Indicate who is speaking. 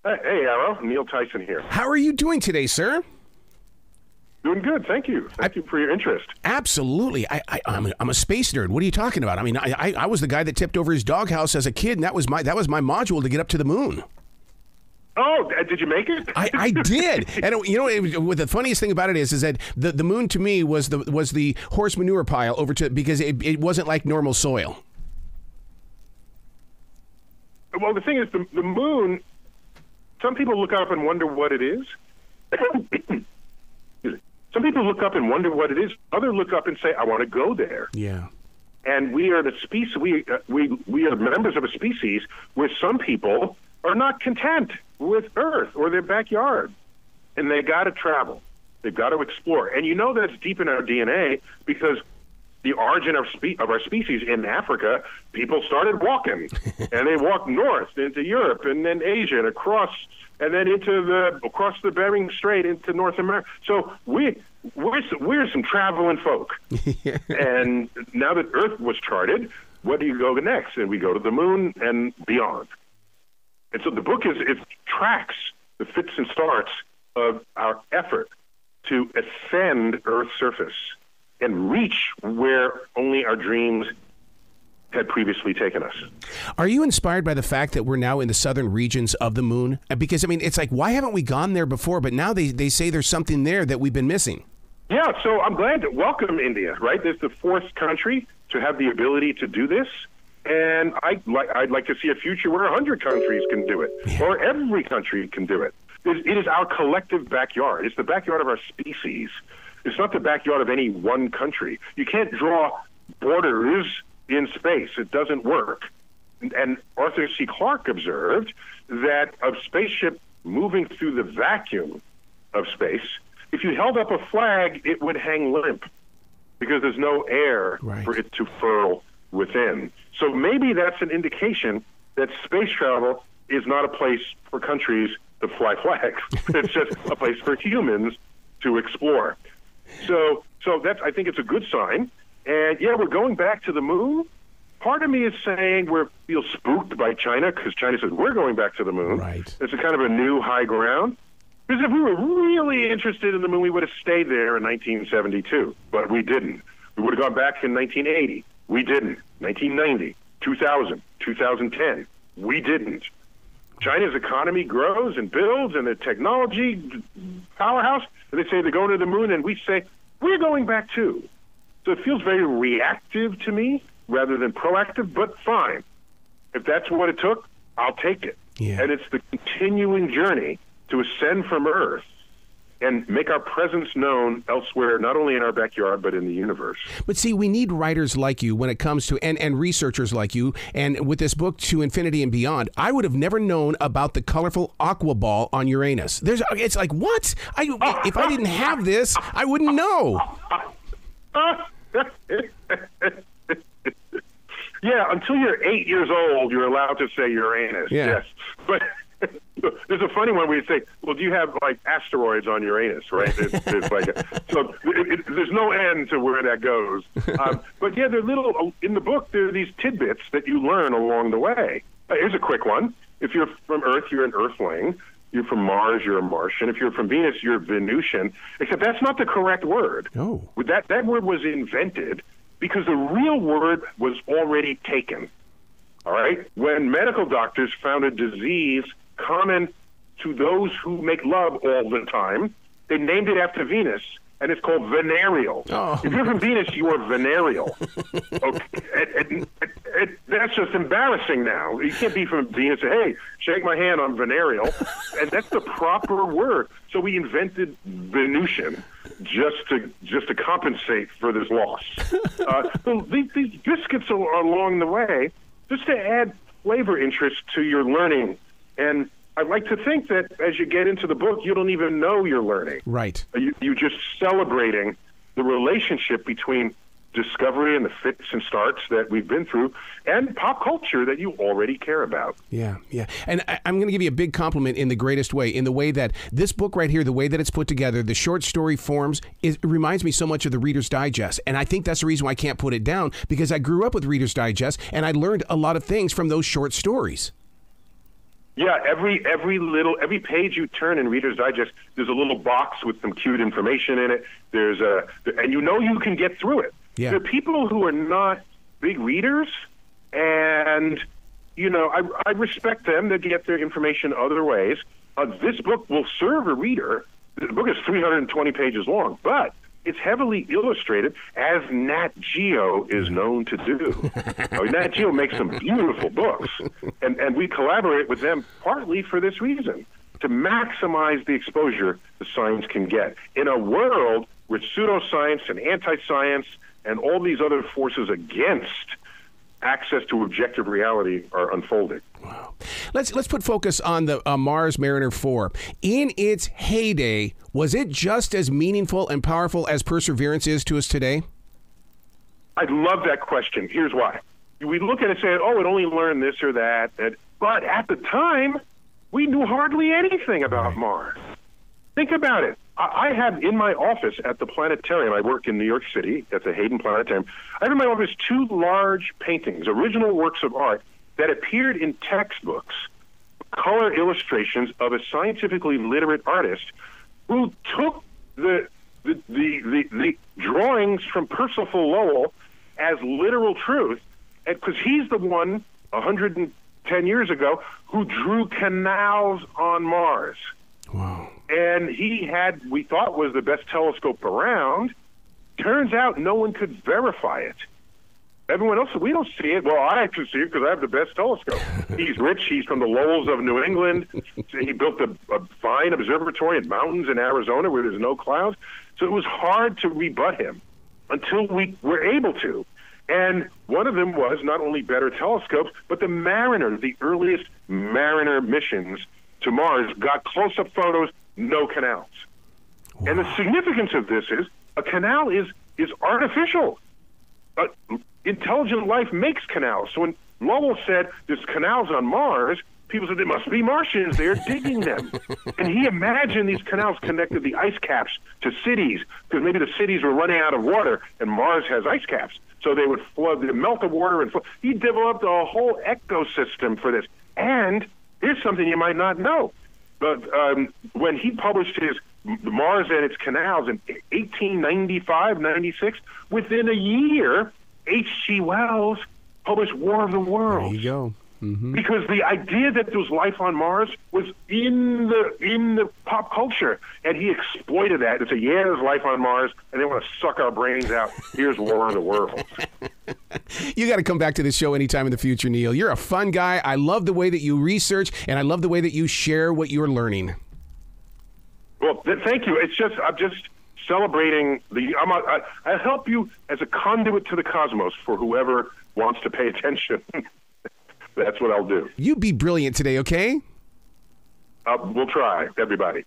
Speaker 1: Hey, Arrow. Neil Tyson here.
Speaker 2: How are you doing today, sir?
Speaker 1: Doing good, thank you. Thank you for your interest.
Speaker 2: Absolutely. I'm a space nerd. What are you talking about? I mean, I was the guy that tipped over his doghouse as a kid, and that was my module to get up to the moon.
Speaker 1: Oh, did you make it?
Speaker 2: I did. And you know what the funniest thing about it is that the moon to me was the horse manure pile over to, because it wasn't like normal soil.
Speaker 1: Well, the thing is, the moon, some people look up and wonder what it is. Some people look up and wonder what it is. Others look up and say, I want to go there.
Speaker 2: Yeah.
Speaker 1: And we are the species, we are members of a species where some people are not content with Earth or their backyard. And they got to travel. They've got to explore. And you know that's deep in our DNA because the origin of our species in Africa, people started walking. And they walked north into Europe and then Asia and across, and then across the Bering Strait into North America. So we're some traveling folk. And now that Earth was charted, what do you go next? And we go to the moon and beyond. And so the book it tracks the fits and starts of our effort to ascend Earth's surface and reach where only our dreams had previously taken us.
Speaker 2: Are you inspired by the fact that we're now in the southern regions of the moon? Because, I mean, it's like, why haven't we gone there before? But now they say there's something there that we've been missing.
Speaker 1: Yeah, so I'm glad to welcome India, right? There's the fourth country to have the ability to do this. And I'd like to see a future where 100 countries can do it, or every country can do it. It is our collective backyard. It's the backyard of our species. It's not the backyard of any one country. You can't draw borders in space. It doesn't work. And Arthur C. Clarke observed that a spaceship moving through the vacuum of space, if you held up a flag, it would hang limp because there's no air for it to furl within. So maybe that's an indication that space travel is not a place for countries to fly flags. It's just a place for humans to explore. So I think it's a good sign. And yeah, we're going back to the moon. Part of me is saying we feel spooked by China because China says we're going back to the moon.
Speaker 2: Right.
Speaker 1: It's a kind of a new high ground. Because if we were really interested in the moon, we would have stayed there in 1972, but we didn't. We would have gone back in 1980. We didn't. 1990, 2000, 2010. We didn't. China's economy grows and builds, and the technology powerhouse, and they say they're going to the moon, and we say, we're going back too. So it feels very reactive to me rather than proactive, but fine. If that's what it took, I'll take it.
Speaker 2: Yeah.
Speaker 1: And it's the continuing journey to ascend from Earth and make our presence known elsewhere, not only in our backyard, but in the universe.
Speaker 2: But see, we need writers like you when it comes to, and researchers like you, and with this book, To Infinity and Beyond, I would have never known about the colorful aqua ball on Uranus. It's like, what? If I didn't have this, I wouldn't know.
Speaker 1: Yeah, until you're 8 years old, you're allowed to say Uranus, yes. But there's a funny one where you say, well, do you have, like, asteroids on Uranus, right? There's no end to where that goes. But, yeah, in the book, there are these tidbits that you learn along the way. Here's a quick one. If you're from Earth, you're an Earthling. You're from Mars, you're a Martian. If you're from Venus, you're Venusian. Except that's not the correct word.
Speaker 2: Oh.
Speaker 1: That word was invented because the real word was already taken. All right? When medical doctors found a disease common to those who make love all the time, they named it after Venus, and it's called venereal.
Speaker 2: Oh.
Speaker 1: If you're from Venus, you are venereal. Okay? That's just embarrassing now. You can't be from Venus and say, hey, shake my hand, I'm venereal. And that's the proper word. So we invented Venusian just to compensate for this loss. So these biscuits are along the way just to add flavor interest to your learning. And I'd like to think that as you get into the book, you don't even know you're learning.
Speaker 2: Right.
Speaker 1: You're just celebrating the relationship between discovery and the fits and starts that we've been through and pop culture that you already care about.
Speaker 2: Yeah. And I'm going to give you a big compliment in the greatest way, in the way that this book right here, the way that it's put together, the short story forms, it reminds me so much of the Reader's Digest. And I think that's the reason why I can't put it down, because I grew up with Reader's Digest and I learned a lot of things from those short stories.
Speaker 1: Yeah, every page you turn in Reader's Digest, there's a little box with some cute information in it. And you can get through it.
Speaker 2: Yeah.
Speaker 1: There are people who are not big readers, and I respect them. They get their information other ways. This book will serve a reader. The book is 320 pages long, but it's heavily illustrated, as Nat Geo is known to do. Nat Geo makes some beautiful books, and we collaborate with them partly for this reason, to maximize the exposure the science can get. In a world where pseudoscience and anti-science and all these other forces against access to objective reality are unfolding.
Speaker 2: Wow. Let's put focus on the Mars Mariner 4. In its heyday, was it just as meaningful and powerful as Perseverance is to us today?
Speaker 1: I love that question. Here's why. We look at it and say, it only learned this or that. But at the time, we knew hardly anything about Mars. Think about it. I have in my office at the planetarium, I work in New York City at the Hayden Planetarium, I have in my office 2 large paintings, original works of art, that appeared in textbooks, color illustrations of a scientifically literate artist who took the drawings from Percival Lowell as literal truth, because he's the one 110 years ago who drew canals on Mars.
Speaker 2: Wow.
Speaker 1: And he had, we thought, was the best telescope around. Turns out no one could verify it. Everyone else, we don't see it. Well, I can see it because I have the best telescope. He's rich. He's from the Lowells of New England. He built a fine observatory in mountains in Arizona where there's no clouds. So it was hard to rebut him until we were able to. And one of them was not only better telescopes, but the Mariner, the earliest Mariner missions to Mars, got close-up photos, no canals. Wow. And the significance of this is a canal is artificial. Intelligent life makes canals. So when Lowell said there's canals on Mars, people said there must be Martians there digging them. And he imagined these canals connected the ice caps to cities, because maybe the cities were running out of water and Mars has ice caps. So they would they'd melt the water and flood. He developed a whole ecosystem for this. And here's something you might not know. But when he published his Mars and its Canals in 1895, 96, within a year, H.G. Wells published War of the Worlds.
Speaker 2: There you go. Mm-hmm.
Speaker 1: Because the idea that there was life on Mars was in the pop culture, and he exploited that. It's there's life on Mars, and they want to suck our brains out. Here's War of the Worlds.
Speaker 2: You got to come back to this show anytime in the future, Neil. You're a fun guy. I love the way that you research, and I love the way that you share what you're learning.
Speaker 1: Well, thank you. I'm just celebrating I help you as a conduit to the cosmos for whoever wants to pay attention. That's what I'll do.
Speaker 2: You be brilliant today, okay?
Speaker 1: We'll try, everybody.